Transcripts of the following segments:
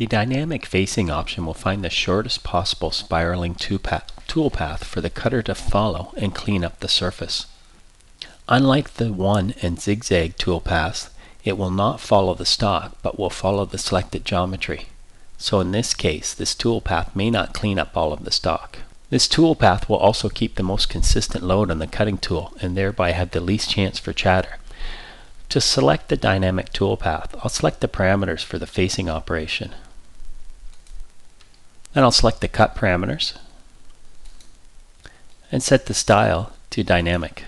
The dynamic facing option will find the shortest possible spiraling toolpath for the cutter to follow and clean up the surface. Unlike the one and zigzag toolpaths, it will not follow the stock but will follow the selected geometry. So in this case, this toolpath may not clean up all of the stock. This toolpath will also keep the most consistent load on the cutting tool and thereby have the least chance for chatter. To select the dynamic toolpath, I'll select the parameters for the facing operation. Then I'll select the cut parameters and set the style to dynamic.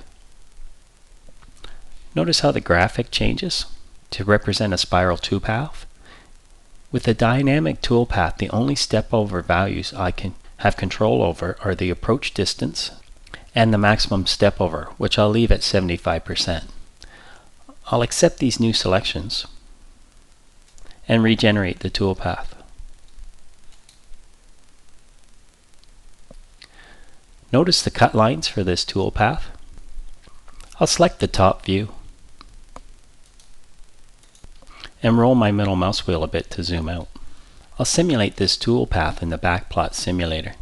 Notice how the graphic changes to represent a spiral toolpath. With the dynamic toolpath, the only step over values I can have control over are the approach distance and the maximum step over, which I'll leave at 75%. I'll accept these new selections and regenerate the toolpath. Notice the cut lines for this toolpath. I'll select the top view and roll my middle mouse wheel a bit to zoom out. I'll simulate this toolpath in the backplot simulator.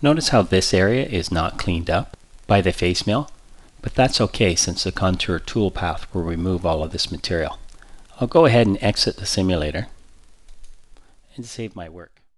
Notice how this area is not cleaned up by the face mill, but that's okay since the contour toolpath will remove all of this material. I'll go ahead and exit the simulator and save my work.